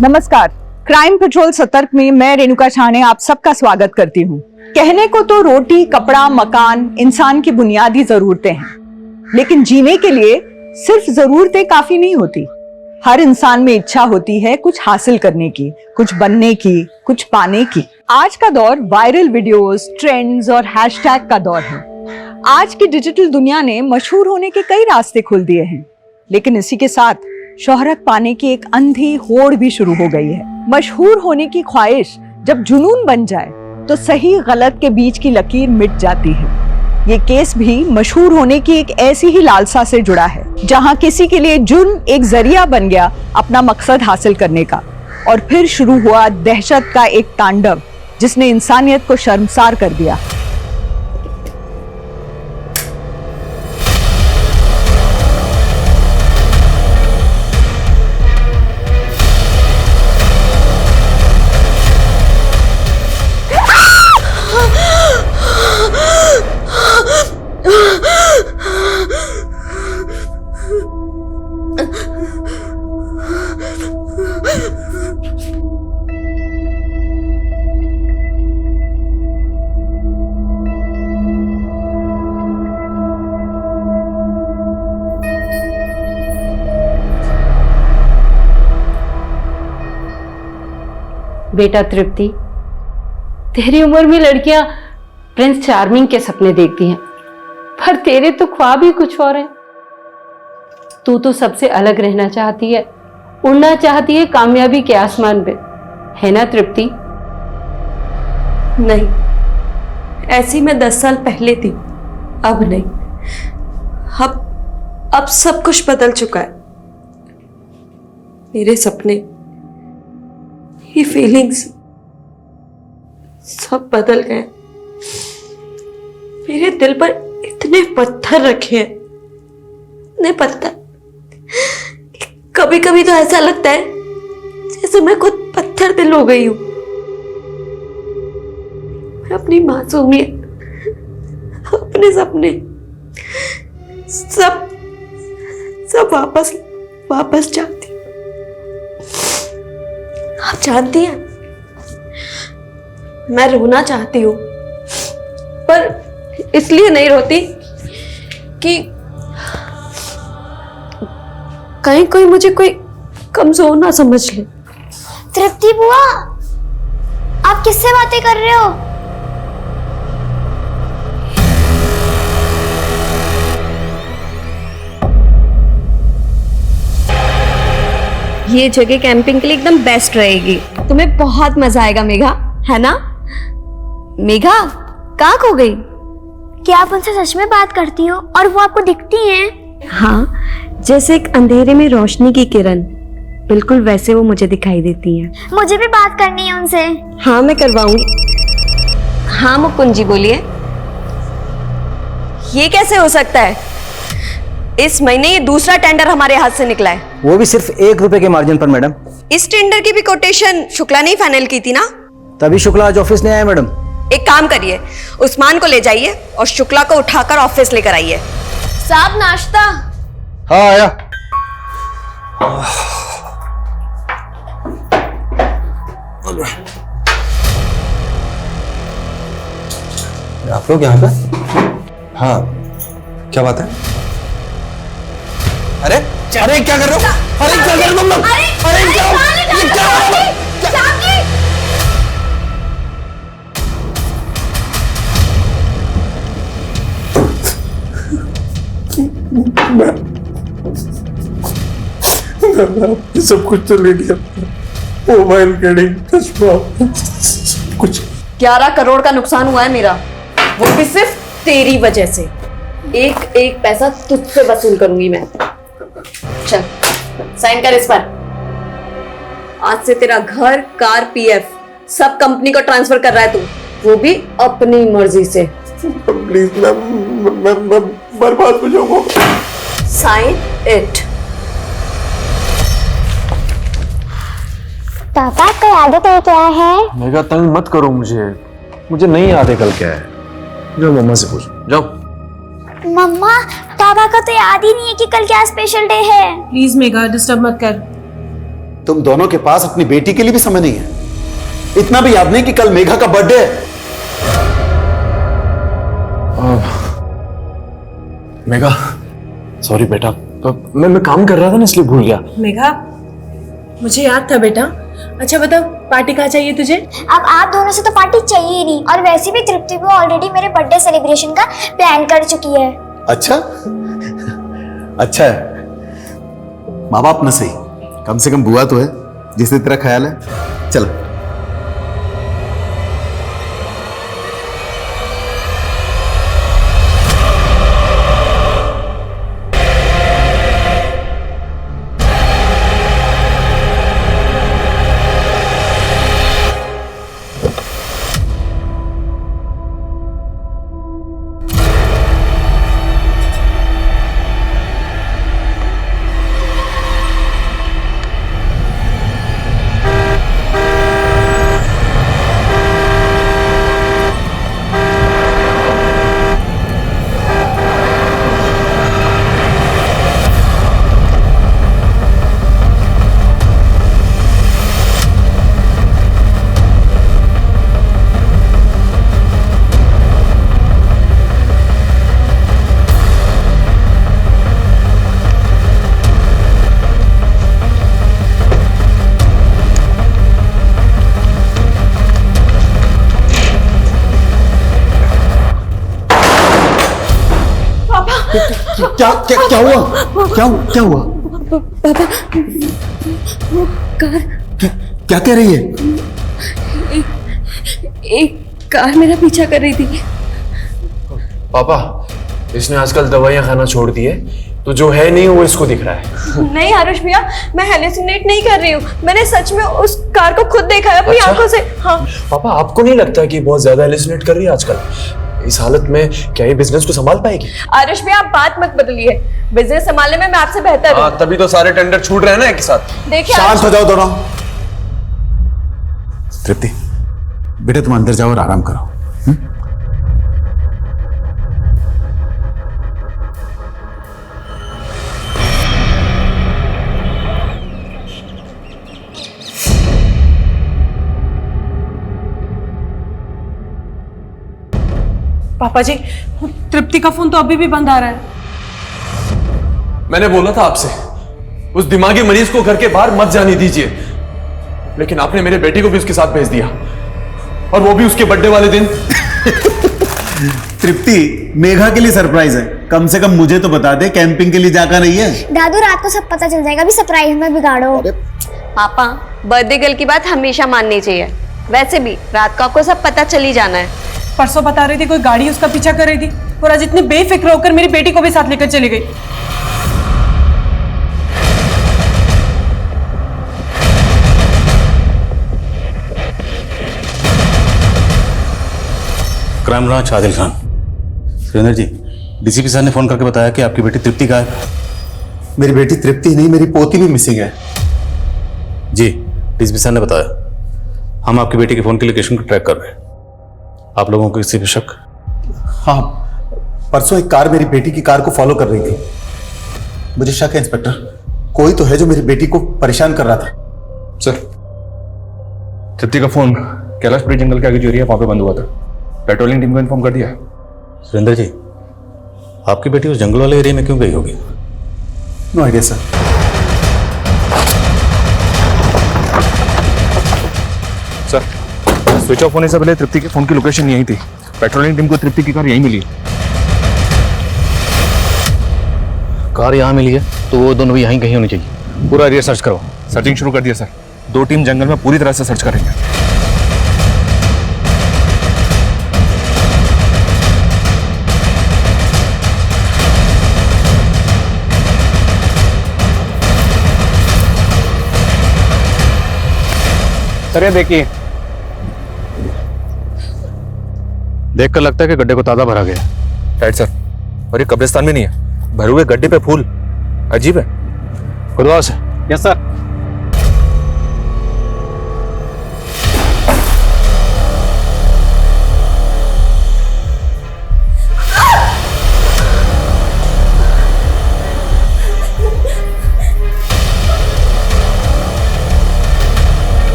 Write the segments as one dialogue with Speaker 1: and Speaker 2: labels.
Speaker 1: नमस्कार, crime petrol सतर्क में मैं रेणुका शाहने आप सबका स्वागत करती हूँ। कहने को तो रोटी, कपड़ा, मकान इंसान की बुनियादी जरूरतें हैं, लेकिन जीने के लिए सिर्फ जरूरतें काफी नहीं होती। हर इंसान में इच्छा होती है कुछ हासिल करने की, कुछ बनने की, कुछ पाने की। आज का दौर वायरल वीडियोस, ट्रेंड्स और हैशटैग का दौर है। आज की डिजिटल दुनिया ने मशहूर होने के कई रास्ते खोल दिए हैं, लेकिन इसी के साथ शोहरत पाने की एक अंधी होड़ भी शुरू हो गई है। मशहूर होने की ख्वाहिश जब जुनून बन जाए तो सही गलत के बीच की लकीर मिट जाती है। ये केस भी मशहूर होने की एक ऐसी ही लालसा से जुड़ा है, जहां किसी के लिए जुर्म एक जरिया बन गया अपना मकसद हासिल करने का, और फिर शुरू हुआ दहशत का एक तांडव जिसने इंसानियत को शर्मसार कर दिया।
Speaker 2: बेटा तृप्ति, तेरी उम्र में लड़कियां प्रिंस चार्मिंग के सपने देखती हैं, पर तेरे तो ख्वाब ही कुछ और हैं। तू तो सबसे अलग रहना चाहती है, उड़ना चाहती है कामयाबी के आसमान पे, है ना तृप्ति?
Speaker 3: नहीं, ऐसी मैं 10 साल पहले थी, अब नहीं। अब सब कुछ बदल चुका है। मेरे सपने, ये फीलिंग्स सब बदल गए। मेरे दिल पर इतने पत्थर रखे हैं, इतने पत्थर, कभी कभी तो ऐसा लगता है जैसे मैं खुद पत्थर दिल हो गई हूं। मैं अपनी मासूमियत, अपने सपने सब वापस चाहती हूं। आप जानती हैं, मैं रोना चाहती हूं, पर इसलिए नहीं रोती कि कहीं कोई मुझे कोई कमजोर ना समझ ले।
Speaker 4: तृप्ति बुआ, आप किससे बातें कर रहे हो?
Speaker 3: ये जगह कैंपिंग के लिए एकदम बेस्ट रहेगी। तुम्हें बहुत मजा आएगा मेघा, है ना? मेघा, कहाँ खो गई?
Speaker 4: क्या आप उनसे सच में बात करती हो और वो आपको दिखती हैं?
Speaker 3: हाँ, जैसे एक अंधेरे में रोशनी की किरण, बिल्कुल वैसे वो मुझे दिखाई देती हैं।
Speaker 4: मुझे भी बात करनी है उनसे।
Speaker 3: हाँ, मैं करवाऊंगी। हाँ मुकुंद जी, बोलिए। ये कैसे हो सकता है? इस महीने ये दूसरा टेंडर हमारे हाथ से निकला है,
Speaker 5: वो भी सिर्फ 1 रुपए के मार्जिन पर मैडम।
Speaker 3: इस टेंडर की भी कोटेशन शुक्ला ने ही फाइनल की थी ना?
Speaker 5: तभी शुक्ला आज ऑफिस नहीं आया मैडम।
Speaker 3: एक काम करिए, उस्मान को ले जाइए और शुक्ला को उठाकर ऑफिस लेकर आइए। साहब, नाश्ता।
Speaker 5: हाँ आया।
Speaker 6: आप लोग यहाँ पे? हाँ, क्या बात है? अरे क्या कर रहे हो? अरे क्या कर रहे हो तुम लोग? अरे
Speaker 7: मैं सब कुछ तो ले लिया, मोबाइल, घड़ी, चश्मा, कुछ।
Speaker 3: 11 करोड़ का नुकसान हुआ है मेरा, वो भी सिर्फ तेरी वजह से। एक एक पैसा तुझसे वसूल करूंगी मैं। चल, साइन कर इस पर। आज से तेरा घर, कार, पीएफ सब कंपनी को ट्रांसफर कर रहा है तू, वो भी अपनी मर्जी से।
Speaker 7: प्लीज मैं बर्बाद हो जाऊंगा।
Speaker 3: Sign it.
Speaker 4: पापा, आपका आदत है क्या है?
Speaker 6: मेघा, तंग मत करो मुझे नहीं याद है कल क्या है। जो मम्मा से पूछो, जाओ।
Speaker 4: मम्मा, पापा का तो याद ही नहीं है कि कल क्या स्पेशल डे है।
Speaker 8: प्लीज मेघा, डिस्टर्ब मत कर। तुम दोनों के पास अपनी बेटी के लिए भी समय नहीं है। इतना भी याद नहीं कि कल मेघा का बर्थडे है।
Speaker 6: मेघा, सॉरी बेटा, मैं काम कर रहा था ना इसलिए भूल गया।
Speaker 9: मेघा, मुझे याद था बेटा। अच्छा बताओ, पार्टी कहाँ चाहिए तुझे?
Speaker 4: अब आप दोनों से तो पार्टी चाहिए ही नहीं, और वैसे भी तृप्ति बुआ ऑलरेडी मेरे बर्थडे सेलिब्रेशन का प्लान कर चुकी है।
Speaker 8: अच्छा अच्छा है, माँ बाप न सही, कम से कम बुआ तो है जिसने तेरा ख्याल है। चल क्या क्या क्या हुआ? क्या हुआ?
Speaker 9: पापा, वो कार,
Speaker 8: क्या कह रही है?
Speaker 9: एक कार मेरा पीछा कर रही थी।
Speaker 6: पापा, इसने आजकल दवाइयां खाना छोड़ दी है, तो जो है नहीं वो इसको दिख रहा है।
Speaker 3: नहीं आरुष भैया, मैं हेलुसिनेट नहीं कर रही हूँ, मैंने सच में उस कार को खुद देखा है अपनी
Speaker 6: अच्छा?
Speaker 3: आंखों से। हाँ
Speaker 6: पापा, आपको नहीं लगता कि बहुत ज्यादा हेलुसिनेट कर रही है आजकल? इस हालत में क्या ये बिजनेस को संभाल पाएगी?
Speaker 3: आरुष भैया, आप बात मत बदलिए, बिजनेस संभालने में मैं आपसे बेहतर हूँ।
Speaker 6: तभी तो सारे टेंडर छूट रहे हैं ना एक साथ।
Speaker 3: देखिए
Speaker 8: शांत हो जाओ दोनों। तृप्ति बेटा, तुम अंदर जाओ और आराम करो।
Speaker 9: पापा जी, तृप्ति का फोन तो अभी भी बंद आ रहा है।
Speaker 6: मैंने बोला था आपसे, उस दिमागी मरीज को घर के बाहर मत जाने दीजिए, लेकिन आपने मेरे बेटे को भी उसके साथ भेज दिया, और वो भी उसके बर्थडे वाले दिन।
Speaker 8: तृप्ति, मेघा के लिए सरप्राइज है, कम से कम मुझे तो बता दे, कैंपिंग के लिए जाकर नहीं है।
Speaker 4: दादू, रात को सब पता चल जाएगा, अभी सरप्राइज में बिगाड़ो।
Speaker 3: पापा, बर्थडे गर्ल की बात हमेशा माननी चाहिए। वैसे भी रात को आपको सब पता चल ही जाना है।
Speaker 9: परसों बता रही थी कोई गाड़ी उसका पीछा कर रही थी, और आज इतनी बेफिक्र होकर मेरी बेटी को भी साथ लेकर चली गई।
Speaker 5: Crime branch, Adil Khan. Surendra ji, DCP साहब ने फोन करके बताया कि आपकी बेटी तृप्ति गायब है।
Speaker 8: मेरी बेटी तृप्ति नहीं, मेरी पोती भी मिसिंग है।
Speaker 5: जी, डीसीपी साहब ने बताया। हम आपकी बेटी के फोन की लोकेशन को ट्रैक कर रहे हैं। आप लोगों को किसी पे शक?
Speaker 8: हाँ, परसों एक कार मेरी बेटी की कार को फॉलो कर रही थी। मुझे शक है इंस्पेक्टर, कोई तो है जो मेरी बेटी को परेशान कर रहा था।
Speaker 10: सर, तृप्ति का फोन कैलाशपुरी जंगल के आगे जो एरिया वहां पे बंद हुआ था, पेट्रोलिंग टीम को इन्फॉर्म कर दिया है।
Speaker 5: सुरेंद्र जी, आपकी बेटी उस जंगल वाले एरिया में क्यों गई होगी?
Speaker 8: No idea sir.
Speaker 10: Sir, switch off होने से पहले तृप्ति के फोन की लोकेशन यही थी। पेट्रोलिंग टीम को तृप्ति की कार यहीं मिली।
Speaker 5: कार यहाँ मिली है तो वो दोनों भी यहीं कहीं होनी चाहिए। पूरा एरिया सर्च करो।
Speaker 10: सर्चिंग शुरू कर दिया सर। 2 टीम जंगल में पूरी तरह से सर्च करेंगे। सर, ये देखिए,
Speaker 5: देखकर लगता है कि गड्ढे को ताज़ा भरा गया।
Speaker 10: Right sir. और ये कब्रिस्तान भी नहीं है, भरे हुए गड्ढे पे फूल। अजीब है।
Speaker 5: खुदवा से।
Speaker 10: Yes sir.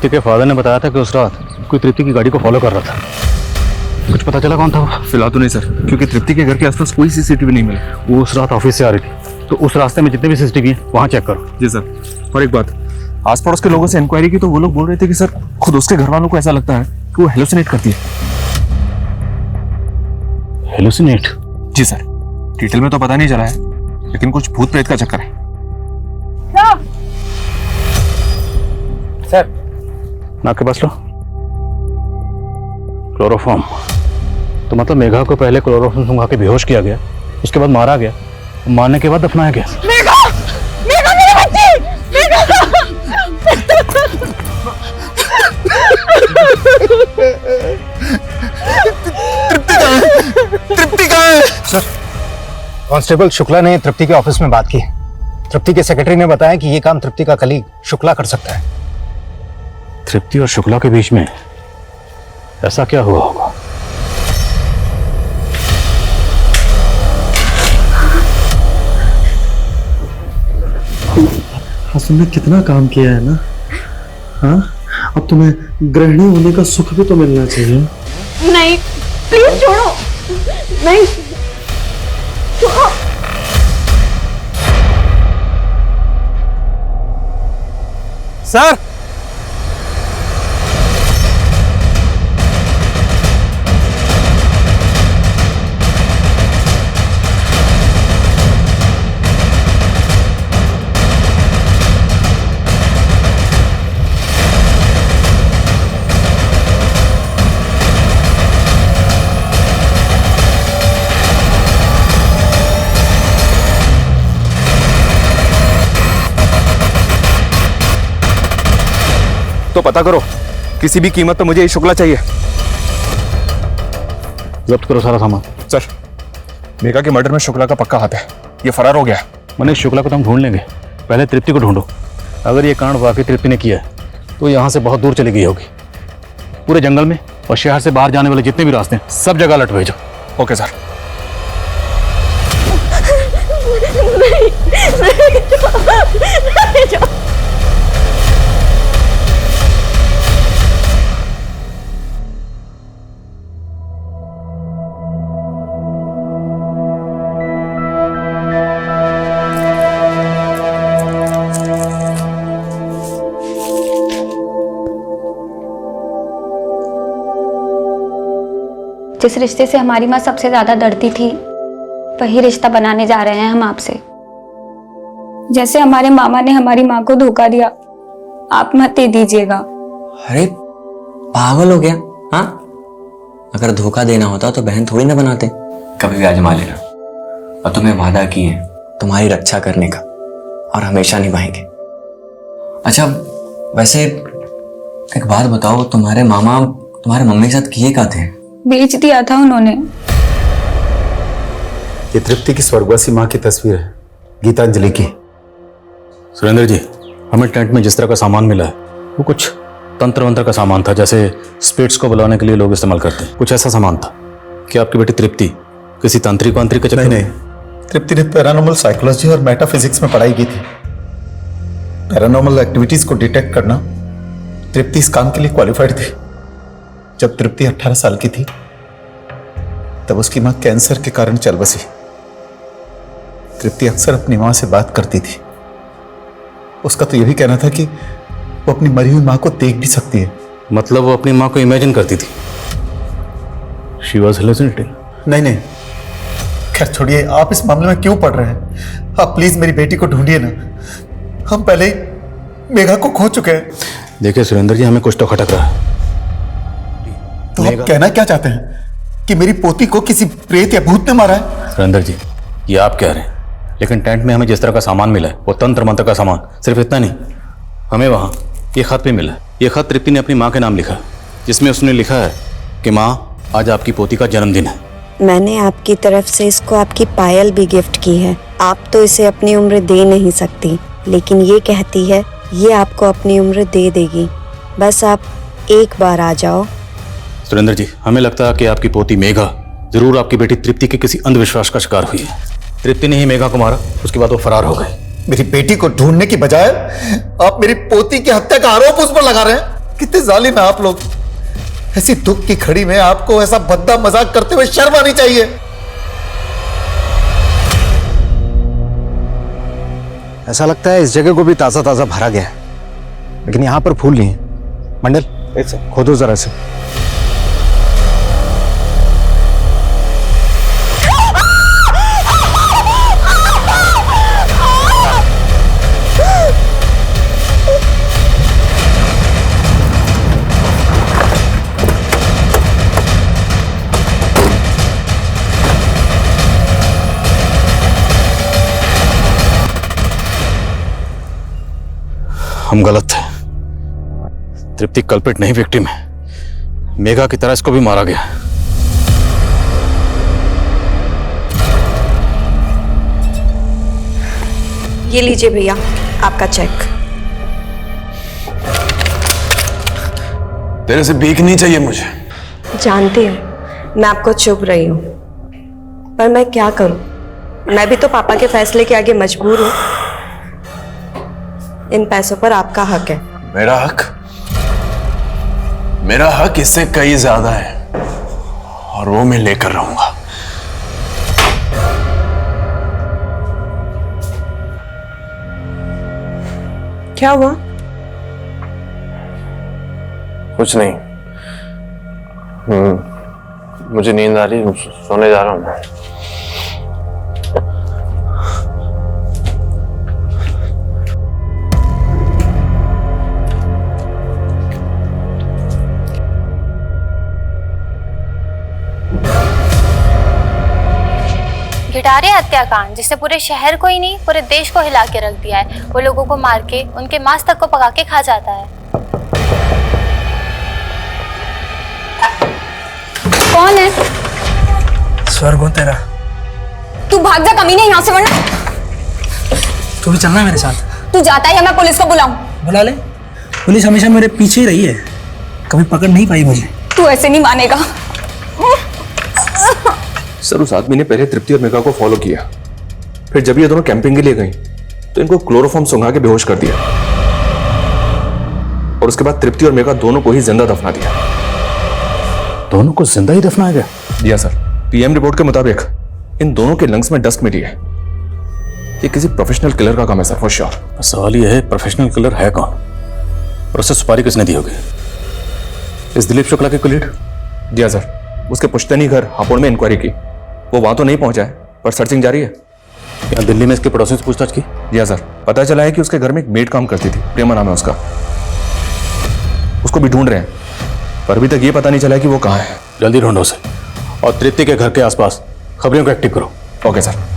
Speaker 5: तृप्ति के फादर ने बताया था कि उस रात कोई तृप्ति की गाड़ी को फॉलो कर रहा था। कुछ पता चला कौन था वो?
Speaker 10: फिलहाल तो नहीं सर, क्योंकि तृप्ति के घर के आसपास कोई सीसीटीवी नहीं मिला।
Speaker 5: वो उस रात ऑफिस से आ रही थी, तो उस रास्ते में जितने भी सीसीटीवी हैं वहाँ चेक करो।
Speaker 10: जी सर। और एक बात, आस पड़ोस के लोगों से इंक्वायरी की तो वो लोग बोल रहे थे कि सर खुद उसके घर वालों को ऐसा लगता है कि वो हेलुसिनेट करती है।
Speaker 5: हेलुसिनेट?
Speaker 10: जी सर, डिटेल में तो पता नहीं चला है, लेकिन कुछ भूत प्रेत का चक्कर है।
Speaker 5: सर नाक के पास लो। क्लोरोफॉर्म। तो मतलब मेघा को पहले क्लोरोफॉर्म सुंघा के बेहोश किया गया, उसके बाद मारा गया, मारने के बाद दफनाया गया।
Speaker 1: मेघा! मेघा मेरी बच्ची! मेघा!
Speaker 8: तृप्ति कहाँ है? सर, कांस्टेबल शुक्ला ने तृप्ति के ऑफिस में बात की। तृप्ति के सेक्रेटरी ने बताया कि ये काम तृप्ति का कलीग शुक्ला कर सकता है।
Speaker 5: तृप्ति और शुक्ला के बीच में ऐसा क्या हुआ होगा?
Speaker 7: हाँ, तुमने कितना काम किया है ना। हाँ, अब तुम्हें गृहिणी होने का सुख भी तो मिलना चाहिए।
Speaker 9: नहीं, प्लीज छोड़ो। नहीं, छोड़ो।
Speaker 10: सर, तो पता करो, किसी भी कीमत पे मुझे ये शुक्ला चाहिए।
Speaker 5: जब्त करो सारा सामान।
Speaker 10: सर, मेघा के मर्डर में शुक्ला का पक्का हाथ है, ये फरार हो गया है।
Speaker 5: मनीष, शुक्ला को तो हम ढूंढ लेंगे, पहले तृप्ति को ढूंढो। अगर ये कांड वाकई तृप्ति ने किया है तो यहाँ से बहुत दूर चली गई होगी। पूरे जंगल में और शहर से बाहर जाने वाले जितने भी रास्ते हैं सब जगह अलर्ट भेजो।
Speaker 10: Okay sir.
Speaker 11: जिस रिश्ते से हमारी माँ सबसे ज्यादा डरती थी, वही रिश्ता बनाने जा रहे हैं हम आपसे। जैसे हमारे मामा ने हमारी माँ को धोखा दिया, आप मत दे दीजिएगा।
Speaker 12: अरे पागल हो गया? हाँ, अगर धोखा देना होता तो बहन थोड़ी ना बनाते। कभी भी आजमा लेना, और तुम्हें वादा किए तुम्हारी रक्षा करने का, और हमेशा निभाएंगे। अच्छा, वैसे एक बात बताओ, तुम्हारे मामा तुम्हारे मम्मी के साथ किए क्या थे?
Speaker 11: बेच दिया था उन्होंने।
Speaker 8: ये तृप्ति की स्वर्गवासी माँ की तस्वीर है, गीतांजलि की।
Speaker 5: सुरेंद्र जी, हमें टेंट में जिस तरह का सामान मिला है वो कुछ तंत्र मंत्र का सामान था, जैसे स्पिरिट्स को बुलाने के लिए लोग इस्तेमाल करते हैं, कुछ ऐसा सामान था। क्या आपकी बेटी तृप्ति किसी तांत्रिक वांत्रिक के चक्कर?
Speaker 8: नहीं, तृप्ति ने पैरानॉर्मल साइकोलॉजी और मेटाफिजिक्स में पढ़ाई की थी। पैरानॉर्मल एक्टिविटीज को डिटेक्ट करना तृप्ति इस काम के लिए क्वालिफाइड थी। जब तृप्ति 18 साल की थी तब उसकी मां कैंसर के कारण चल बसी। तृप्ति अक्सर अपनी मां से बात करती थी। उसका तो यह भी कहना था कि वो अपनी मरी हुई मां को देख भी सकती है।
Speaker 5: मतलब वो अपनी मां को इमेजिन करती थी? She was hallucinating?
Speaker 8: नहीं, खैर छोड़िए, आप इस मामले में क्यों पढ़ रहे हैं? आप प्लीज मेरी बेटी को ढूंढिए ना, हम पहले ही मेघा को खो चुके हैं।
Speaker 5: देखिए सुरेंद्र जी, हमें कुछ तो खटक रहा है।
Speaker 8: तो आप कहना क्या चाहते हैं कि मेरी पोती को किसी प्रेत या भूत ने मारा है?
Speaker 5: सुरेंद्र जी, ये आप कह रहे हैं, लेकिन टेंट में हमें जिस तरह का सामान मिला है वो तंत्र मंत्र का सामान। सिर्फ इतना नहीं, हमें वहाँ ये खत भी मिला है। ये खत तृप्ति ने अपनी माँ के नाम लिखा, जिसमें उसने लिखा है कि माँ, आज आपकी पोती का जन्मदिन है।
Speaker 13: मैंने आपकी तरफ से इसको आपकी पायल भी गिफ्ट की है। आप तो इसे अपनी उम्र दे नहीं सकती, लेकिन ये कहती है ये आपको अपनी उम्र दे देगी। बस आप एक बार आ जाओ।
Speaker 5: सुरेंद्र जी, हमें लगता है कि आपकी पोती मेघा जरूर आपकी बेटी तृप्ति के किसी अंधविश्वास का शिकार हुई है। तृप्ति ने ही मेघा को मारा, उसके बाद वो फरार हो गए।
Speaker 8: मेरी बेटी को ढूंढने की बजाय आप मेरी पोती की हत्या का आरोप उस पर लगा रहे हैं। कितने जालिम है आप लोग। ऐसी दुख की घड़ी में आपको ऐसा भद्दा मजाक करते हुए शर्म आनी चाहिए।
Speaker 14: ऐसा लगता है इस जगह को भी ताजा ताजा भरा गया है, लेकिन यहां पर फूल नहीं है। मंडल खोदो जरा से।
Speaker 5: हम गलत थे। तृप्ति कल्पित नहीं, विक्टिम है। मेघा की तरह इसको भी मारा गया।
Speaker 13: ये लीजिए भैया आपका चेक।
Speaker 6: तेरे से भीख नहीं चाहिए मुझे।
Speaker 13: जानती हूँ मैं आपको चुभ रही हूँ, पर मैं क्या करूँ, मैं भी तो पापा के फैसले के आगे मजबूर हूँ। इन पैसों पर आपका हक है।
Speaker 6: मेरा हक? मेरा हक इससे कई ज्यादा है और वो मैं लेकर रहूंगा।
Speaker 13: क्या हुआ?
Speaker 6: कुछ नहीं। मुझे नींद आ रही, सोने जा रहा हूं।
Speaker 15: गिटारे हत्याकांड, जिसने पूरे शहर को ही नहीं पूरे देश को हिला के रख दिया है। वो लोगों को मार के उनके मांस तक को पका के खा जाता है।
Speaker 11: कौन है?
Speaker 16: स्वर्ग हो तेरा।
Speaker 11: तू भाग जा कमीने यहाँ से, वरना
Speaker 16: तू भी चलना मेरे साथ।
Speaker 11: तू जाता है या मैं पुलिस को बुलाऊं?
Speaker 16: बुला ले। पुलिस हमेशा मेरे पीछे ही रही है, कभी पकड़ नहीं पाई मुझे।
Speaker 11: तू ऐसे नहीं मानेगा।
Speaker 10: सर उस आदमी ने पहले तृप्ति और मेघा को फॉलो किया, फिर जब ये दोनों कैंपिंग के लिए गई तो इनको क्लोरोफॉर्म सुंघा के बेहोश कर दिया और उसके बाद तृप्ति और मेघा दोनों को ही जिंदा दफना दिया।
Speaker 5: दोनों को जिंदा ही दफनाया गया?
Speaker 10: दिया सर। पीएम रिपोर्ट के मुताबिक इन दोनों के लंग्स में डस्ट मिली है। ये किसी प्रोफेशनल किलर का काम है सर, फॉर श्योर।
Speaker 5: सवाल यह है प्रोफेशनल किलर है कौन और उसे सुपारी किसने दी होगी? इस दिलीप शुक्ला के कुलीड?
Speaker 10: दिया सर। उसके पुश्तैनी घर हापुड़ में इंक्वायरी की, वो वहां तो नहीं पहुंचा है पर सर्चिंग जारी है।
Speaker 5: क्या दिल्ली में इसके पड़ोसियों से पूछताछ की?
Speaker 10: दिया सर। पता चला है कि उसके घर में एक मेड काम करती थी, प्रेमा नाम है उसका। उसको भी ढूंढ रहे हैं पर अभी तक ये पता नहीं चला कि वो कहाँ है।
Speaker 5: जल्दी ढूंढो उसे और तृप्ति के घर के आसपास खबरों को एक्टिव करो।
Speaker 10: Okay sir.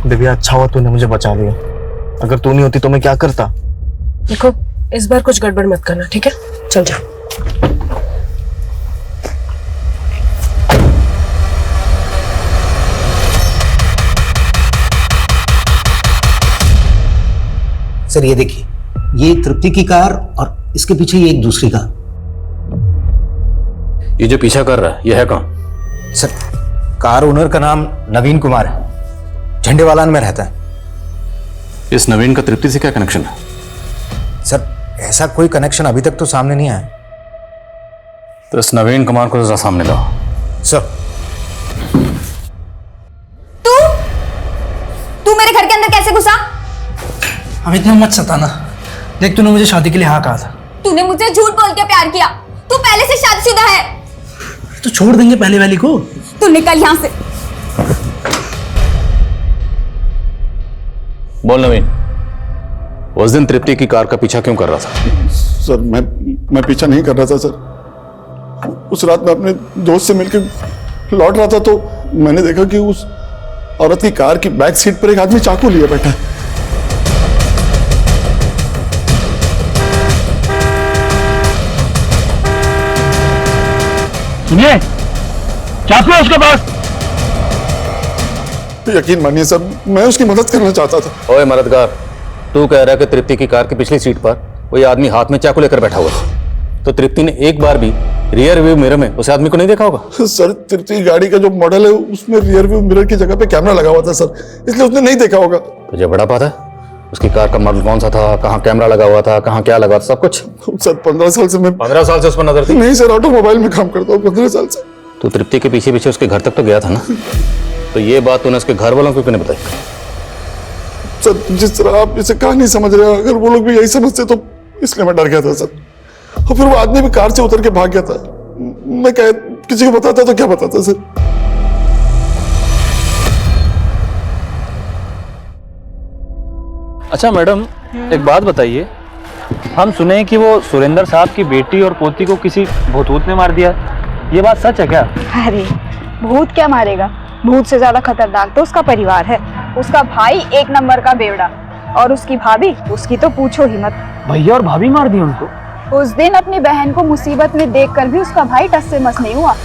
Speaker 7: दिव्या अच्छा हुआ तूने मुझे बचा लिया, अगर तू नहीं होती तो मैं क्या करता।
Speaker 9: देखो इस बार कुछ गड़बड़ मत करना, ठीक है? चल जा।
Speaker 14: सर ये देखिए, ये तृप्ति की कार और इसके पीछे ये एक दूसरी कार।
Speaker 5: ये जो पीछा कर रहा है ये है कौन?
Speaker 14: सर कार ओनर का नाम नवीन कुमार है, झंडेवालान में रहता है।
Speaker 5: इस नवीन का तृप्ति से क्या कनेक्शन है?
Speaker 14: सर ऐसा कोई कनेक्शन अभी तक तो सामने नहीं आया।
Speaker 5: तो इस नवीन कुमार को जरा सामने लाओ।
Speaker 14: सर
Speaker 11: तू मेरे घर के अंदर कैसे घुसा?
Speaker 16: अब इतना मत सताना, देख तूने मुझे शादी के लिए हाँ कहा था।
Speaker 11: तूने मुझे झूठ बोल के प्यार किया। तू पहले से शादीशुदा है।
Speaker 16: तो छोड़ देंगे पहले वाली को।
Speaker 11: तू निकल यहाँ से।
Speaker 5: बोल नवीन, उस दिन तृप्ति की कार का पीछा क्यों कर रहा था?
Speaker 17: सर मैं पीछा नहीं कर रहा था सर। उस रात मैं अपने दोस्त से मिलकर लौट रहा था तो मैंने देखा कि उस औरत की कार की बैक सीट पर एक आदमी चाकू लिए बैठा है।
Speaker 18: सुनिए, चाकू है उसके पास।
Speaker 17: यकीन मानिए सर, मैं उसकी मदद करना चाहता था।
Speaker 5: ओए मददगार, तू कह रहा है कि तृप्ति की कार की पिछली सीट पर वो ये आदमी हाथ में चाकू लेकर बैठा हुआ था, तो तृप्ति ने एक बार भी रियर व्यू मिरर में उस आदमी को नहीं देखा होगा?
Speaker 17: सर तृप्ति की गाड़ी का जो मॉडल है उसमें रियर व्यू मिरर की जगह पे कैमरा लगा हुआ था सर, इसलिए उसने नहीं देखा होगा।
Speaker 5: तुझे बड़ा पता है उसकी कार का मॉडल कौन सा था, कहाँ कैमरा लगा हुआ था, कहाँ क्या लगा था, सब कुछ?
Speaker 17: सर 15 साल से मैं
Speaker 5: 15 साल से उस पर नजर थी?
Speaker 17: नहीं सर, ऑटोमोबाइल में काम करता हूँ 15 साल से।
Speaker 5: तो तृप्ति के पीछे पीछे उसके घर तक तो गया था ना, तो ये बात तूने उसके घर वालों को क्यों नहीं बताई?
Speaker 17: सर जिस तरह आप इसे कहानी समझ रहे हैं, अगर वो लोग भी यही समझते तो इसलिए मैं डर गया था सर। और फिर वो आदमी भी कार से उतर के भाग गया था। मैं क्या किसी को बताता तो क्या बताता सर?
Speaker 19: अच्छा मैडम, एक बात बताइए, हम सुने हैं कि वो सुरेंद्र साहब की बेटी और पोती को किसी भूत ने मार दिया, ये बात सच है क्या?
Speaker 20: अरे भूत क्या मारेगा, भूत से ज्यादा खतरनाक तो उसका परिवार है। उसका भाई एक नंबर का बेवड़ा, और उसकी भाभी, उसकी तो पूछो ही मत।
Speaker 19: भैया और भाभी मार दी उनको?
Speaker 20: उस दिन अपनी बहन को मुसीबत में देखकर भी उसका भाई टस से मस नहीं हुआ।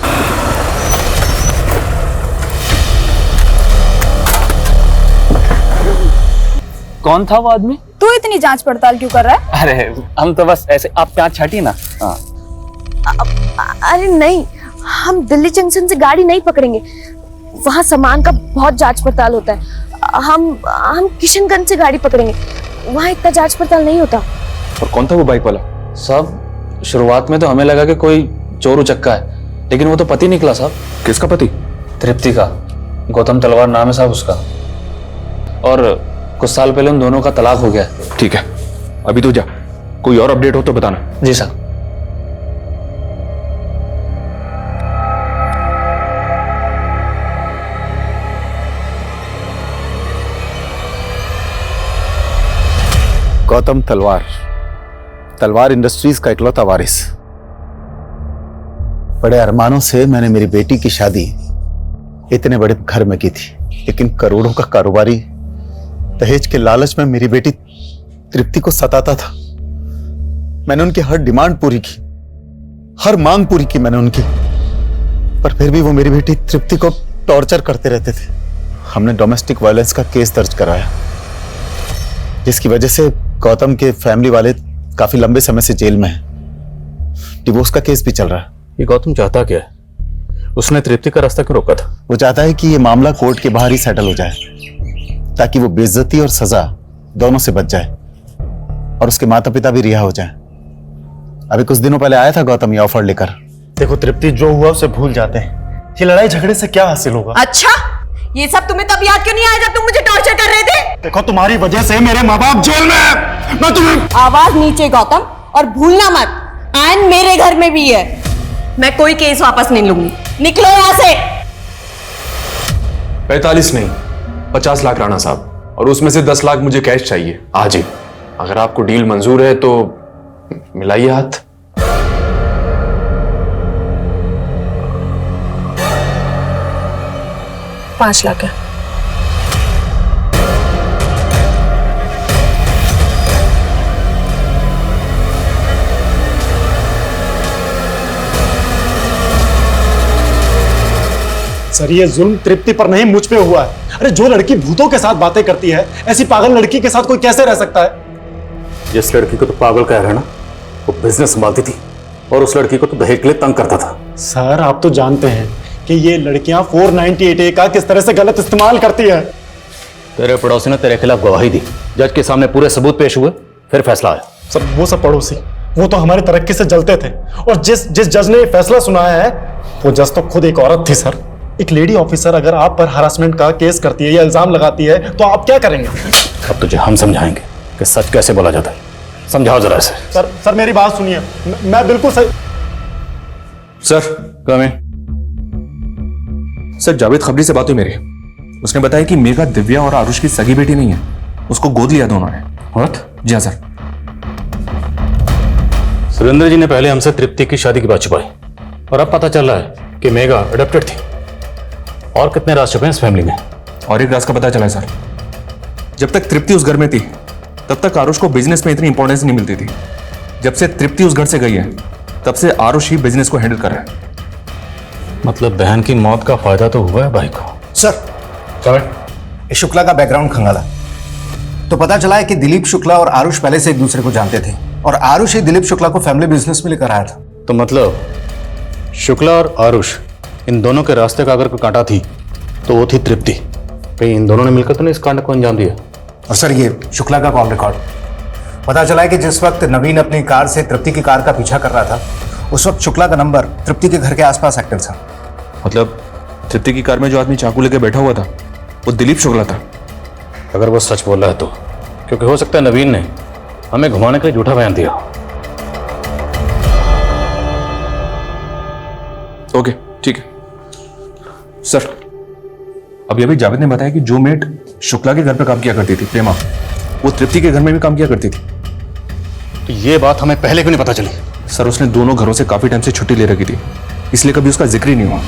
Speaker 19: कौन था वो आदमी?
Speaker 20: तू इतनी जांच पड़ताल क्यों कर रहा है?
Speaker 19: अरे हम तो बस ऐसे, आप जांच छाटिए ना। हाँ।
Speaker 3: अरे नहीं, हम दिल्ली जंक्शन से गाड़ी नहीं पकड़ेंगे, वहाँ सामान का बहुत जांच पड़ताल होता है। हम किशनगंज से गाड़ी पकड़ेंगे, वहाँ इतना जांच पड़ताल नहीं होता।
Speaker 10: और कौन था वो बाइक वाला?
Speaker 19: साहब शुरुआत में तो हमें लगा कि कोई चोर उचक्का है, लेकिन वो तो पति निकला साहब।
Speaker 10: किसका पति?
Speaker 19: तृप्ति का, गौतम तलवार नाम है साहब उसका, और कुछ साल पहले उन दोनों का तलाक हो गया।
Speaker 10: ठीक है, अभी तू जा, कोई और अपडेट हो तो बताना।
Speaker 19: जी साहब।
Speaker 8: गौतम तलवार, तलवार इंडस्ट्रीज का इकलौता वारिस। बड़े अरमानों से मैंने मेरी बेटी की शादी इतने बड़े घर में की थी, लेकिन करोड़ों का कारोबारी दहेज के लालच में मेरी बेटी तृप्ति को सताता था। मैंने उनकी हर डिमांड पूरी की, हर मांग पूरी की मैंने उनकी, पर फिर भी वो मेरी बेटी तृप्ति को टॉर्चर करते रहते थे। हमने डोमेस्टिक वायलेंस का केस दर्ज कराया, जिसकी वजह से गौतम के फैमिली वाले काफी लंबे समय से जेल में हैं। डिवोर्स का केस भी चल रहा है।
Speaker 5: ये गौतम चाहता क्या है? उसने तृप्ति का रास्ता क्यों रोका था?
Speaker 8: वो चाहता है कि ये मामला कोर्ट के बाहर ही सेटल हो जाए, ताकि वो बेइज्जती और सजा दोनों से बच जाए और उसके माता पिता भी रिहा हो जाएं। अभी कुछ दिनों पहले आया था गौतम ये ऑफर लेकर।
Speaker 7: देखो तृप्ति, जो हुआ उसे भूल जाते हैं, ये लड़ाई झगड़े से क्या हासिल होगा?
Speaker 3: अच्छा, ये सब तुम्हें तब याद क्यों नहीं आया जब तुम मुझे टॉर्चर कर रहे थे?
Speaker 7: देखो तुम्हारी वजह से मेरे माँ बाप जेल में है। मैं तुम्हें
Speaker 3: आवाज नीचे गौतम, और भूलना मत आयन मेरे घर में भी है। मैं कोई केस वापस नहीं लूंगी, निकलो यहाँ से।
Speaker 6: 45 नहीं 50 लाख राणा साहब, और उसमें से 10 लाख मुझे कैश चाहिए आज ही। अगर आपको डील मंजूर है तो मिलाइए हाथ।
Speaker 3: $5 लाख है।
Speaker 7: सर ये जुल्म तृप्ति पर नहीं मुझ पे हुआ है। अरे जो लड़की भूतों के साथ बातें करती है, ऐसी पागल लड़की के साथ कोई कैसे रह सकता है?
Speaker 5: जिस लड़की को तो पागल कह रहे हैं ना, वो बिजनेस संभालती थी, और उस लड़की को तो दहेज के लिए तंग करता था।
Speaker 7: सर आप तो जानते हैं कि ये लड़कियां 498A का किस तरह से गलत इस्तेमाल करती है।
Speaker 5: तेरे पड़ोसी ने तेरे खिलाफ गवाही दी, जज के सामने पूरे सबूत पेश हुए, फिर फैसला आया।
Speaker 7: सर वो सब पड़ोसी, वो तो हमारी तरक्की से जलते थे, और जिस जज ने फैसला सुनाया है वो जज तो खुद एक औरत थी। सर एक लेडी ऑफिसर अगर आप पर हरासमेंट का केस करती है या इल्जाम लगाती है तो आप क्या करेंगे?
Speaker 5: अब तुझे हम समझाएंगे कि सच कैसे बोला जाता है। समझाओ जरा इसे।
Speaker 7: सर मेरी बात सुनिए, मैं बिल्कुल सही।
Speaker 10: सर कमें। सर जावेद खबरी से बात हुई मेरी, उसने बताया कि मेघा दिव्या और आरुष की सगी बेटी नहीं है, उसको गोद लिया दोनों ने।
Speaker 5: व्हाट?
Speaker 10: जी हाँ सर।
Speaker 5: सुरेंद्र जी ने पहले हमसे तृप्ति की शादी की बात छुपाई, और अब पता चल रहा है कि मेघा अडॉप्टेड थी। और कितने राज छुपे हैं इस फैमिली में?
Speaker 10: और एक राज का पता चला है सर, जब तक तृप्ति उस घर में थी तब तक आरुष को बिजनेस में इतनी इंपॉर्टेंस नहीं मिलती थी। जब से तृप्ति उस घर से गई है तब से आरुष ही बिजनेस को हैंडल कर रहा है।
Speaker 5: मतलब बहन की मौत का फायदा तो हुआ है भाई को।
Speaker 14: सर शुक्ला का बैकग्राउंड खंगाला, तो पता चला है कि दिलीप शुक्ला और आरुष पहले से एक दूसरे को जानते थे और आरुष ही दिलीप शुक्ला को फैमिली बिजनेस में लेकर आया था।
Speaker 5: तो मतलब शुक्ला और आरुष इन दोनों के रास्ते का अगर कोई कांटा थी तो वो थी तृप्ति। कहीं इन दोनों ने मिलकर तो नहीं इस कांड को अंजाम दिया?
Speaker 14: और सर ये शुक्ला का कॉल रिकॉर्ड पता चला है कि जिस वक्त नवीन अपनी कार से तृप्ति की कार का पीछा कर रहा था उस वक्त शुक्ला का नंबर तृप्ति के घर के आसपास एक्टिव था।
Speaker 10: मतलब तृप्ति की कार में जो आदमी चाकू लेके बैठा हुआ था वो दिलीप शुक्ला था?
Speaker 5: अगर वो सच बोल रहा है तो, क्योंकि हो सकता है नवीन ने हमें घुमाने के लिए झूठा बयान दिया।
Speaker 10: ओके ठीक है सर। अभी अभी जावेद ने बताया कि जो मेट शुक्ला के घर पर काम किया करती थी प्रेमा, वो तृप्ति के घर में भी काम किया करती थी।
Speaker 5: तो ये बात हमें पहले क्यों नहीं पता चली?
Speaker 10: सर उसने दोनों घरों से काफी टाइम से छुट्टी ले रखी थी, इसलिए कभी उसका जिक्र ही नहीं हुआ।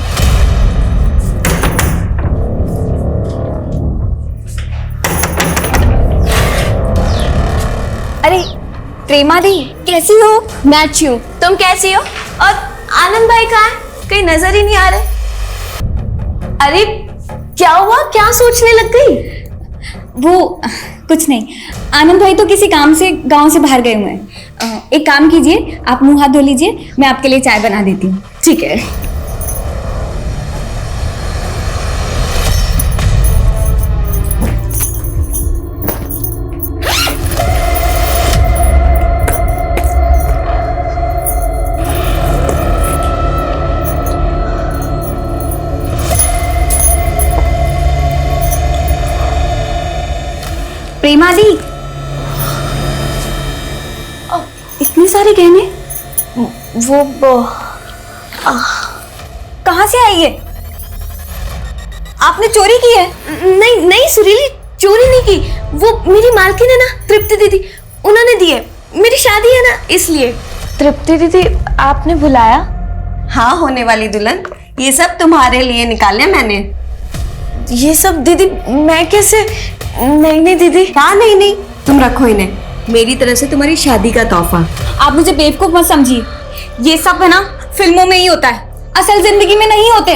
Speaker 11: अरे प्रेमा दी कैसी हो?
Speaker 3: मैं अच्छी हूँ, तुम कैसी हो? और आनंद भाई कहाँ है? कहीं नजर ही नहीं आ रहे। अरे क्या हुआ, क्या सोचने लग गई?
Speaker 11: वो कुछ नहीं, आनंद भाई तो किसी काम से गांव से बाहर गए हुए हैं। एक काम कीजिए, आप मुंह हाथ धो लीजिए, मैं आपके लिए चाय बना देती हूँ।
Speaker 3: ठीक है।
Speaker 11: प्रेमा दी, इतने सारे गहने वो कहाँ से आई है? आपने चोरी की है?
Speaker 3: नहीं नहीं सुरीली, चोरी नहीं की। वो मेरी मालकिन है ना तृप्ति दीदी, उन्होंने दिए। मेरी शादी है ना इसलिए।
Speaker 11: तृप्ति दीदी आपने बुलाया?
Speaker 3: हाँ होने वाली दुल्हन, ये सब तुम्हारे लिए निकाले मैंने। ये सब दीदी मैं कैसे? नहीं नहीं दीदी। हाँ नहीं नहीं, तुम रखो इन्हें, मेरी तरफ से तुम्हारी शादी का तोहफा।
Speaker 11: आप मुझे बेवकूफ मत समझिए, ये सब है ना फिल्मों में ही होता है, असल जिंदगी में नहीं होते।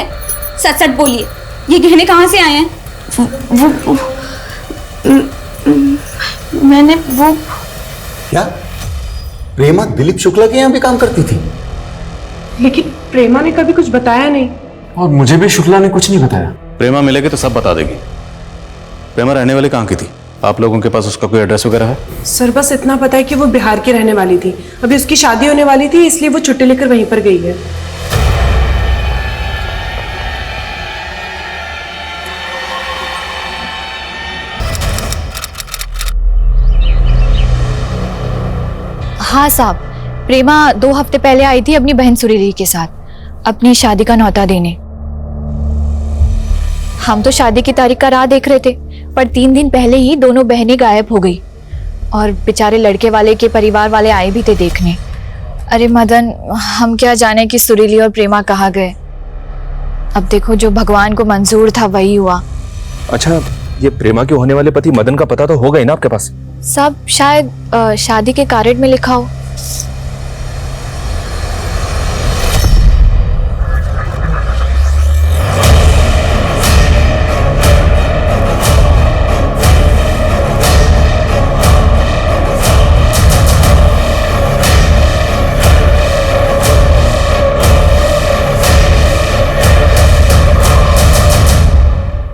Speaker 11: सच सच बोलिए, ये गहने कहाँ से आए हैं?
Speaker 3: वो मैंने वो
Speaker 8: क्या प्रेमा दिलीप शुक्ला के यहाँ भी काम करती थी?
Speaker 9: लेकिन प्रेमा ने कभी कुछ बताया नहीं।
Speaker 6: और मुझे भी शुक्ला ने कुछ नहीं बताया।
Speaker 5: प्रेमा मिलेगी तो सब बता देगी। प्रेमा रहने वाली कहाँ की थी? आप लोगों के पास उसका कोई एड्रेस वगैरह है?
Speaker 9: सर बस इतना पता है कि वो बिहार की रहने वाली थी, अभी उसकी शादी होने वाली थी इसलिए वो छुट्टी लेकर वहीं पर गई है।
Speaker 15: हाँ साहब, प्रेमा 2 हफ्ते पहले आई थी अपनी बहन सुरीली के साथ अपनी शादी का न्योता देने। हम तो शादी की तारीख का राह देख रहे थे, पर 3 दिन पहले ही दोनों बहनें गायब हो गई और बेचारे लड़के वाले के परिवार वाले आए भी थे देखने। अरे मदन, हम क्या जाने कि सुरीली और प्रेमा कहाँ गए। अब देखो, जो भगवान को मंजूर था वही हुआ।
Speaker 10: अच्छा, ये प्रेमा के होने वाले पति मदन का पता तो होगा ही ना आपके पास?
Speaker 15: सब शायद शादी के कार्ड में लिखा हो।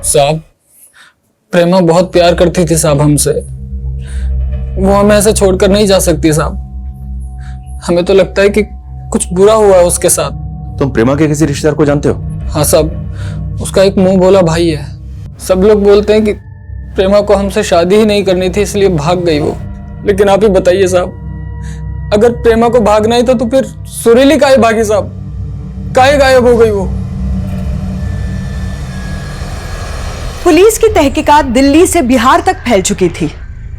Speaker 21: साहब, प्रेमा बहुत प्यार करती थी साहब हमसे, वो हमें ऐसे छोड़कर नहीं जा सकती साहब। हमें तो लगता है कि कुछ बुरा हुआ है उसके साथ।
Speaker 10: तुम प्रेमा के किसी रिश्तेदार को जानते हो?
Speaker 21: हाँ साहब, उसका एक मुंह बोला भाई है। सब लोग बोलते हैं कि प्रेमा को हमसे शादी ही नहीं करनी थी इसलिए भाग गई वो। लेकिन आप ही बताइए साहब, अगर प्रेमा को भागना ही था तो फिर सुरीली काहे भागी साहब? काहे गायब हो गई वो?
Speaker 1: पुलिस की तहकीकात दिल्ली से बिहार तक फैल चुकी थी।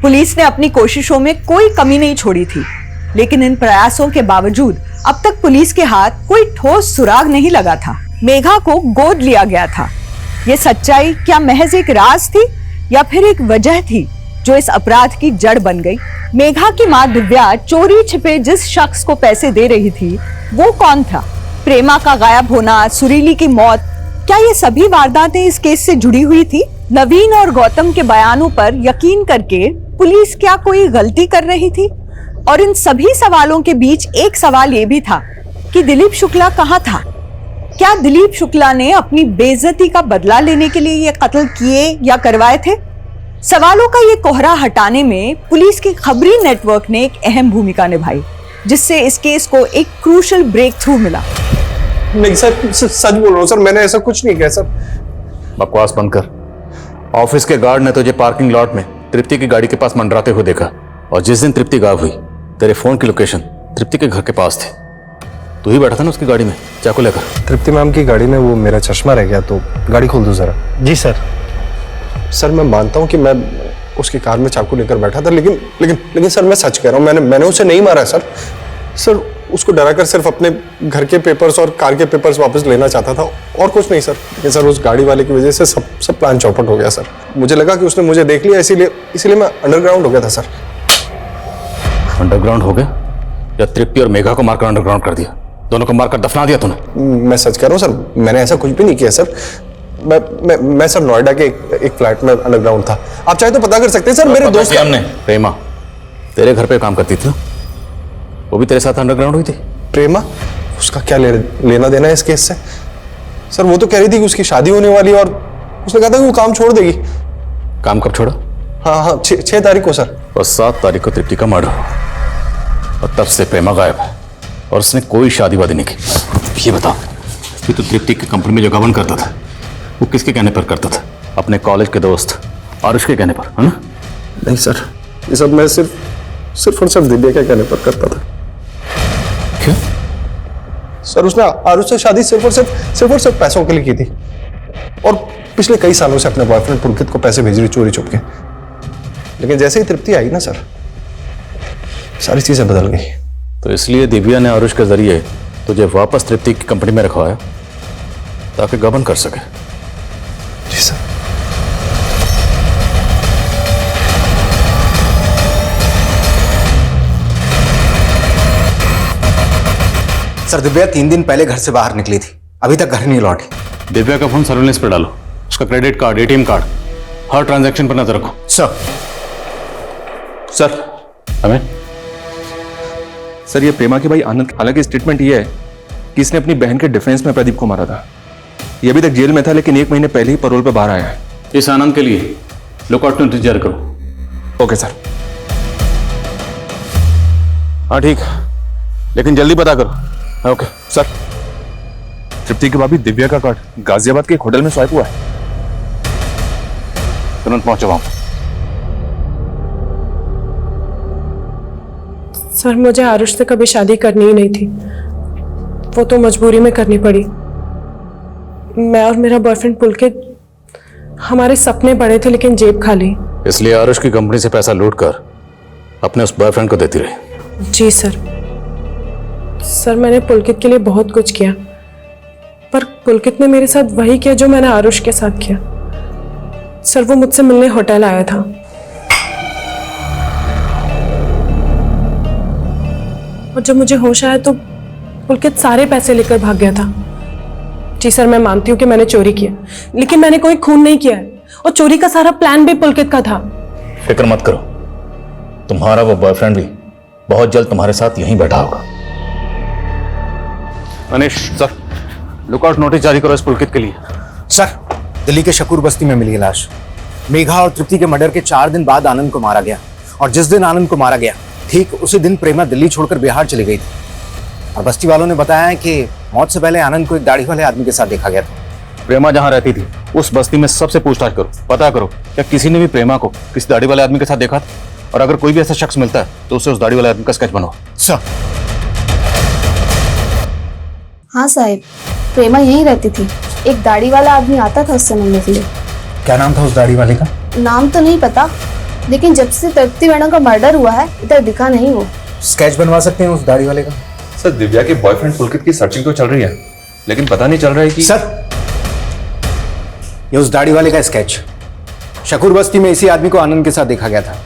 Speaker 1: पुलिस ने अपनी कोशिशों में कोई कमी नहीं छोड़ी थी, लेकिन इन प्रयासों के बावजूद अब तक पुलिस के हाथ कोई ठोस सुराग नहीं लगा था। मेघा को गोद लिया गया था। ये सच्चाई क्या महज एक राज थी या फिर एक वजह थी जो इस अपराध की जड़ बन गई? मेघा की मां दिव्या चोरी छिपे जिस शख्स को पैसे दे रही थी वो कौन था? प्रेमा का गायब होना, सुरीली की मौत, क्या ये सभी वारदातें इस केस से जुड़ी हुई थी? नवीन और गौतम के बयानों पर यकीन करके पुलिस क्या कोई गलती कर रही थी? और इन सभी सवालों के बीच एक सवाल यह भी था कि दिलीप शुक्ला कहां था? क्या दिलीप शुक्ला ने अपनी बेइज्जती का बदला लेने के लिए ये कत्ल किए या करवाए थे? सवालों का ये कोहरा हटाने में पुलिस की खबरी नेटवर्क ने एक अहम भूमिका निभाई, जिससे इस केस को एक क्रूशल ब्रेक थ्रू मिला।
Speaker 7: नहीं सर, सच बोल रहा हूँ सर, मैंने ऐसा कुछ नहीं किया सर।
Speaker 5: बकवास बंद कर। ऑफिस के गार्ड ने तुझे पार्किंग लॉट में तृप्ति की गाड़ी के पास मंडराते हुए देखा, और जिस दिन तृप्ति गायब हुई तेरे फोन की लोकेशन तृप्ति के घर के पास थी। तू ही बैठा था ना उसकी गाड़ी में चाकू लेकर?
Speaker 7: तृप्ति मैम की गाड़ी में वो मेरा चश्मा रह गया, तो गाड़ी खोल दो जरा।
Speaker 16: जी सर।
Speaker 7: सर मैं मानता हूँ कि मैं उसकी कार में चाकू लेकर बैठा था, लेकिन लेकिन लेकिन सर मैं सच कह रहा हूँ, मैंने उसे नहीं मारा सर। सर उसको डराकर सिर्फ अपने घर के पेपर्स और कार के पेपर्स वापस लेना चाहता था, और कुछ नहीं सर। लेकिन सर उस गाड़ी वाले की वजह से सब प्लान चौपट हो गया सर। मुझे लगा कि उसने मुझे देख लिया, इसीलिए मैं अंडरग्राउंड हो गया था सर।
Speaker 5: अंडरग्राउंड हो गया या तृप्ति और मेघा को मारकर अंडरग्राउंड कर दिया? दोनों को मारकर दफना दिया तूने?
Speaker 7: मैं सच कह रहा हूँ सर, मैंने ऐसा कुछ भी नहीं किया सर। मैं सर नोएडा के एक फ्लैट में अंडरग्राउंड था। आप चाहे तो पता कर सकते हैं सर। मेरे दोस्त
Speaker 5: हमने प्रेमा तेरे घर पे काम करती थी, वो भी तेरे साथ अंडरग्राउंड हुई थी?
Speaker 7: प्रेमा? उसका क्या लेना देना है इस केस से? सर वो तो कह रही थी कि उसकी शादी होने वाली है, और उसने कहा था कि वो काम छोड़ देगी।
Speaker 5: काम कब छोड़ा?
Speaker 7: हाँ 6 तारीख को सर।
Speaker 5: और 7 तारीख को तृप्ति का मर्डर हुआ, और तब से प्रेमा गायब है, और उसने कोई शादी वादी नहीं की। ये बता कि तू तृप्ति की कंपनी में जो गबन करता था वो किसके कहने पर करता था? अपने कॉलेज के दोस्त आरुष के कहने पर, है ना?
Speaker 7: नहीं सर, ये सब मैं सिर्फ और सिर्फ दिव्या के कहने पर करता था।
Speaker 5: क्यों?
Speaker 7: सर उसने आरुष से शादी सिर्फ और सिर्फ पैसों के लिए की थी, और पिछले कई सालों से अपने बॉयफ्रेंड पुलकित को पैसे भेज रही चोरी छुप के। लेकिन जैसे ही तृप्ति आई ना सर, सारी चीजें बदल गई।
Speaker 5: तो इसलिए दिव्या ने आरुष के जरिए तुझे वापस तृप्ति की कंपनी में रखवाया ताकि गबन कर सके।
Speaker 7: जी सर।
Speaker 14: सर दिव्या 3 दिन पहले घर से बाहर निकली थी, अभी तक घर नहीं लौटी।
Speaker 5: दिव्या का फोन सर्विलेंस पर डालो, उसका क्रेडिट कार्ड, एटीएम कार्ड, हर ट्रांजैक्शन पर नजर रखो।
Speaker 10: सर
Speaker 5: हमें
Speaker 10: सर ये प्रेमा की भाई आनंद, हालांकि स्टेटमेंट ये है कि इसने अपनी बहन के डिफेंस में प्रदीप को मारा था। ये अभी तक जेल में था, लेकिन 1 महीने पहले ही पैरोल पे बाहर आया है।
Speaker 5: इस आनंद के लिए लुकआउट नोटिस जारी करो।
Speaker 10: Okay sir.
Speaker 5: हाँ ठीक, लेकिन जल्दी पता करो। Okay
Speaker 10: sir. तृप्ति की भाभी दिव्या का कार्ड गाजियाबाद के एक होटल में स्वाइप हुआ है।
Speaker 5: तुरंत पहुंचो वहां।
Speaker 9: सर मुझे आरुष से कभी शादी करनी ही नहीं थी, वो तो मजबूरी में करनी पड़ी। मैं और मेरा बॉयफ्रेंड पुलकित, हमारे सपने बड़े थे लेकिन जेब खाली।
Speaker 5: इसलिए आरुष की कंपनी से पैसा लूट कर अपने उस बॉयफ्रेंड को देती रही।
Speaker 9: जी सर। सर मैंने पुलकित के लिए बहुत कुछ किया, पर पुलकित ने मेरे साथ वही किया जो मैंने आरुष के साथ किया। सर वो मुझसे मिलने होटल आया था, और जब मुझे होश आया तो पुलकित सारे पैसे लेकर भाग गया था। जी सर मैं मानती हूँ कि मैंने चोरी किया, लेकिन मैंने कोई खून नहीं किया है, और चोरी का सारा प्लान भी पुलकित का था।
Speaker 5: फिक्र मत करो, तुम्हारा वो बॉयफ्रेंड भी बहुत जल्द तुम्हारे साथ यहीं बैठा होगा। अनिश सर, लुकआउट नोटिस जारी करो इस पुलकित के लिए।
Speaker 14: सर दिल्ली के शकूर बस्ती में मिली लाश। मेघा और तृप्ति के मर्डर के 4 दिन बाद आनंद को मारा गया, और जिस दिन आनंद को मारा गया ठीक उसी दिन प्रेमा दिल्ली छोड़कर बिहार चली गई थी। और बस्ती वालों ने बताया है कि मौत से पहले आनंद को एक दाढ़ी वाले आदमी के साथ देखा गया था।
Speaker 5: प्रेमा जहां रहती थी उस बस्ती में सबसे पूछताछ करो, पता करो क्या किसी ने भी प्रेमा को किसी दाढ़ी वाले आदमी के साथ देखा था, और अगर कोई भी ऐसा शख्स मिलता है तो उससे उस दाढ़ी वाले आदमी का स्केच बनाओ।
Speaker 14: सर।
Speaker 2: हाँ साहब, प्रेमा यहीं रहती थी। एक दाढ़ी वाला आदमी आता था उससे मिलने के लिए।
Speaker 14: क्या नाम था उस दाढ़ी वाले का?
Speaker 2: नाम तो नहीं पता, लेकिन जब से तृप्ति मैडम का मर्डर हुआ है इधर दिखा नहीं वो।
Speaker 14: स्केच बनवा सकते हैं उस दाढ़ी वाले का?
Speaker 10: सर दिव्या के बॉयफ्रेंड पुलकित की सर्चिंग तो चल रही है, लेकिन पता नहीं चल रहा है कि
Speaker 14: सर ये उस दाढ़ी वाले का स्केच। शकूर बस्ती में इसी आदमी को आनंद के साथ देखा गया था,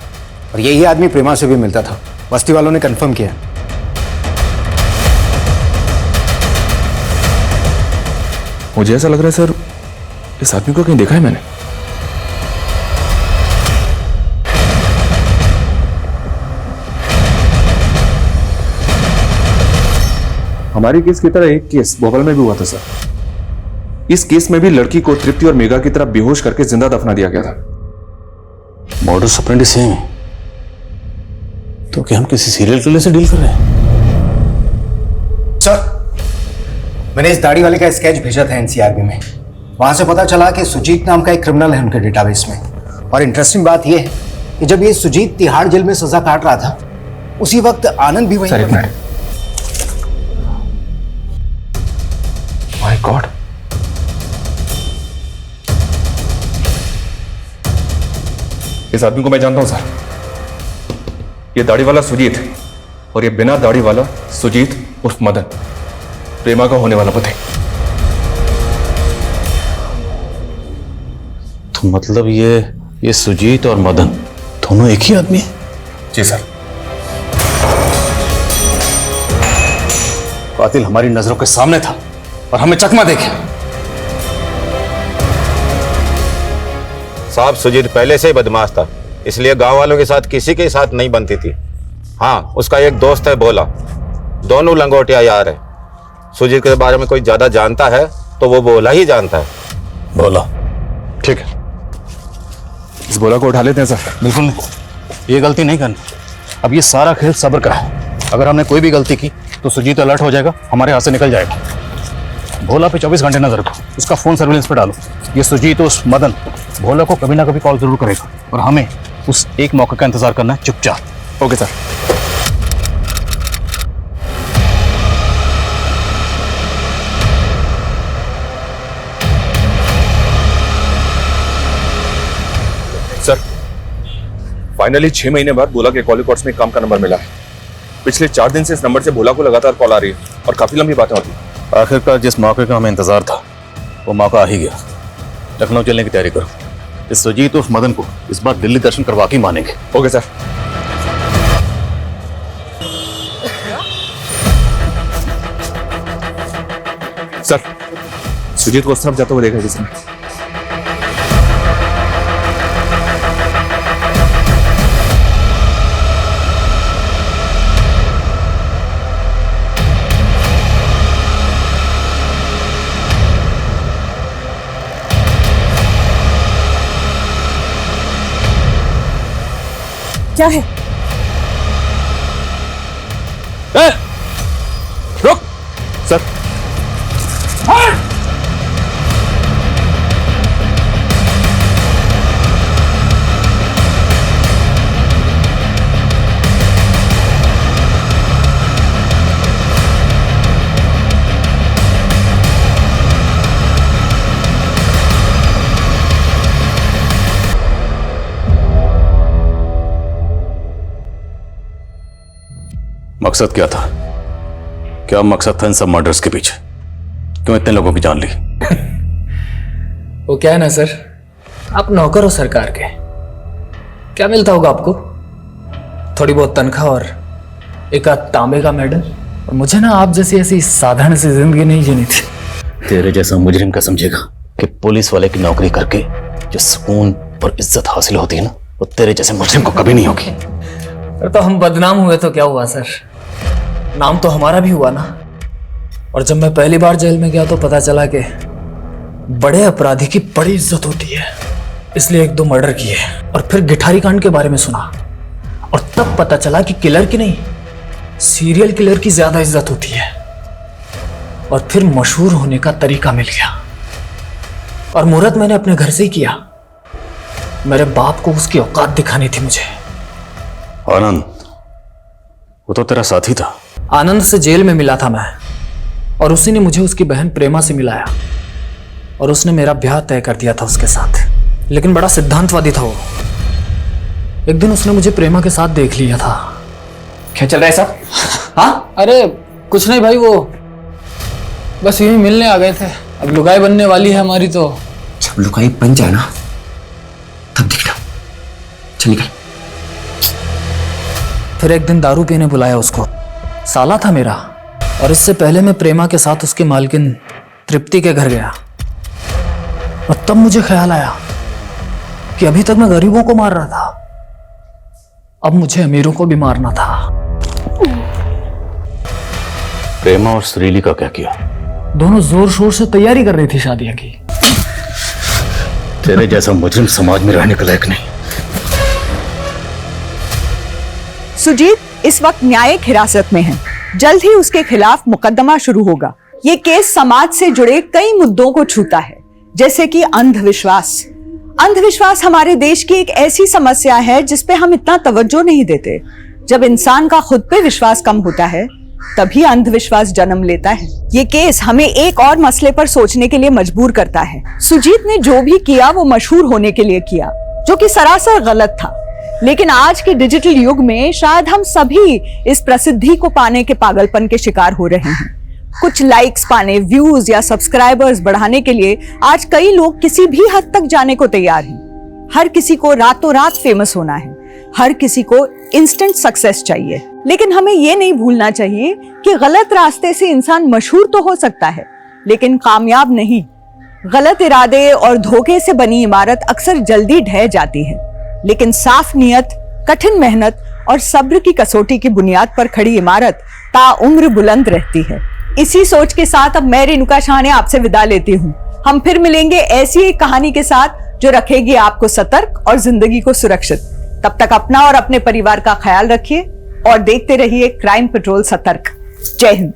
Speaker 14: और यही आदमी प्रेमा से भी मिलता था। बस्ती वालों ने कंफर्म किया।
Speaker 10: मुझे ऐसा लग रहा है सर इस आदमी को कहीं देखा है मैंने। हमारे केस की तरह एक केस भोपाल में भी हुआ था सर। इस केस में भी लड़की को तृप्ति और मेघा की तरह बेहोश करके जिंदा दफना दिया गया था।
Speaker 5: मॉडस ऑपरेंडी सेम है। तो क्या हम किसी सीरियल किलर से डील कर रहे हैं?
Speaker 14: सर, मैंने इस दाढ़ी वाले का स्केच भेजा था एनसीआरबी में। वहां से पता चला कि सुजीत नाम का एक क्रिमिनल है उनके डेटाबेस में। और इंटरेस्टिंग बात यह है कि जब ये सुजीत तिहाड़ जेल में सजा काट रहा था, उसी वक्त आनंद भी वहीं।
Speaker 10: सर, एक मिनट। माय गॉड, इस आदमी को मैं जानता हूं सर। ये दाढ़ी वाला सुजीत और ये बिना दाढ़ी वाला सुजीत उर्फ मदन, प्रेमा का होने वाला पति।
Speaker 5: तो मतलब ये सुजीत और मदन दोनों एक ही आदमी है?
Speaker 10: जी सर।
Speaker 5: कातिल हमारी नजरों के सामने था और हमें चकमा देखे।
Speaker 4: साहब, सुजीत पहले से ही बदमाश था, इसलिए गांव वालों के साथ किसी के साथ नहीं बनती थी। हाँ, उसका एक दोस्त है भोला, दोनों लंगोटिया यार है। सुजीत के बारे में कोई ज्यादा जानता है तो वो भोला ही जानता है।
Speaker 5: भोला?
Speaker 10: ठीक है, इस भोला को उठा लेते हैं सर।
Speaker 5: बिल्कुल नहीं, ये गलती नहीं करनी। अब ये सारा खेल सब्र का है। अगर हमने कोई भी गलती की तो सुजीत अलर्ट हो जाएगा, हमारे हाथ से निकल जाएगा। भोला पे 24 घंटे नजर रखो, उसका फोन सर्विलेंस पे डालो। ये सुजीत उस मदन भोला को कभी ना कभी कॉल जरूर करेगा और हमें उस एक मौके का इंतजार करना है चुपचाप।
Speaker 10: Okay sir. सर, फाइनली 6 महीने बाद भोला के कॉल रिकॉर्ड्स में काम का नंबर मिला है। पिछले 4 दिन से इस नंबर से भोला को लगातार कॉल आ रही है और काफी लंबी बातें होती हैं।
Speaker 5: आखिरकार जिस मौके का हमें इंतजार था वो मौका आ ही गया। लखनऊ चलने की तैयारी करो। इस सुजीत उर्फ मदन को इस बार दिल्ली दर्शन करवा के मानेंगे।
Speaker 10: Okay sir. सर, सुजीत को उस तरफ जाते हुए देखा जिसने।
Speaker 9: क्या है?
Speaker 10: रुक सर।
Speaker 5: मकसद क्या था? क्या मकसद था इन सब मर्डर्स के पीछे? क्यों इतने लोगों की जान ली?
Speaker 21: वो क्या है ना सर, आप नौकर हो सरकार के, क्या मिलता होगा आपको? थोड़ी बहुत तनख्वाह और एक आध तांबे का मेडल। और मुझे ना आप जैसी ऐसी साधारण सी जिंदगी नहीं जीनी थी।
Speaker 5: तेरे जैसा मुजरिम का समझेगा कि पुलिस वाले की नौकरी करके जो सुकून और इज्जत हासिल होती है ना, वो तेरे जैसे मुजरिम को कभी नहीं होगी।
Speaker 21: तो हम बदनाम हुए तो क्या हुआ सर, नाम तो हमारा भी हुआ ना। और जब मैं पहली बार जेल में गया तो पता चला कि बड़े अपराधी की बड़ी इज्जत होती है, इसलिए 1-2 मर्डर किए। और फिर गिठारी कांड के बारे में सुना और तब पता चला कि किलर की नहीं, सीरियल किलर की ज्यादा इज्जत होती है। और फिर मशहूर होने का तरीका मिल गया और मुहूर्त मैंने अपने घर से ही किया। मेरे बाप को उसकी औकात दिखानी थी मुझे।
Speaker 5: आनंद, वो तो तेरा साथी था।
Speaker 21: आनंद से जेल में मिला था मैं, और उसी ने मुझे उसकी बहन प्रेमा से मिलाया और उसने मेरा ब्याह तय कर दिया था उसके साथ। लेकिन बड़ा सिद्धांतवादी था वो। एक दिन उसने मुझे प्रेमा के साथ देख लिया था।
Speaker 12: क्या चल रहा है साहब?
Speaker 21: हाँ, अरे कुछ नहीं भाई, वो बस यूं ही मिलने आ गए थे। अब लुगाई बनने वाली है हमारी तो।
Speaker 12: जब लुगाई बन जाए ना तब दिखना। चल निकल।
Speaker 21: फिर एक दिन दारू पीने बुलाया उसको। साला था मेरा। और इससे पहले मैं प्रेमा के साथ उसकी मालकिन तृप्ति के घर गया और तब मुझे ख्याल आया कि अभी तक मैं गरीबों को मार रहा था, अब मुझे अमीरों को भी मारना था।
Speaker 5: प्रेमा और श्रीली का क्या किया?
Speaker 16: दोनों जोर शोर से तैयारी कर रही थी शादी की।
Speaker 5: तेरे जैसा मुजरिम समाज में रहने के लायक नहीं।
Speaker 1: सुजीत इस वक्त न्यायिक हिरासत में है। जल्द ही उसके खिलाफ मुकदमा शुरू होगा। ये केस समाज से जुड़े कई मुद्दों को छूता है, जैसे कि अंधविश्वास। अंधविश्वास हमारे देश की एक ऐसी समस्या है जिस पे हम इतना तवज्जो नहीं देते। जब इंसान का खुद पे विश्वास कम होता है तभी अंधविश्वास जन्म लेता है। ये केस हमें एक और मसले पर सोचने के लिए मजबूर करता है। सुजीत ने जो भी किया वो मशहूर होने के लिए किया, जो कि सरासर गलत था। लेकिन आज के डिजिटल युग में शायद हम सभी इस प्रसिद्धि को पाने के पागलपन के शिकार हो रहे हैं। कुछ लाइक्स पाने, व्यूज या सब्सक्राइबर्स बढ़ाने के लिए आज कई लोग किसी भी हद तक जाने को तैयार हैं। हर किसी को रातों रात फेमस होना है, हर किसी को इंस्टेंट सक्सेस चाहिए। लेकिन हमें ये नहीं भूलना चाहिए कि गलत रास्ते से इंसान मशहूर तो हो सकता है लेकिन कामयाब नहीं। गलत इरादे और धोखे से बनी इमारत अक्सर जल्दी ढह जाती है, लेकिन साफ नियत, कठिन मेहनत और सब्र की कसौटी की बुनियाद पर खड़ी इमारत ताउम्र बुलंद रहती है। इसी सोच के साथ अब मैं रेणुका शाह ने आपसे विदा लेती हूँ। हम फिर मिलेंगे ऐसी एक कहानी के साथ जो रखेगी आपको सतर्क और जिंदगी को सुरक्षित। तब तक अपना और अपने परिवार का ख्याल रखिए और देखते रहिए क्राइम पेट्रोल सतर्क। जय हिंद।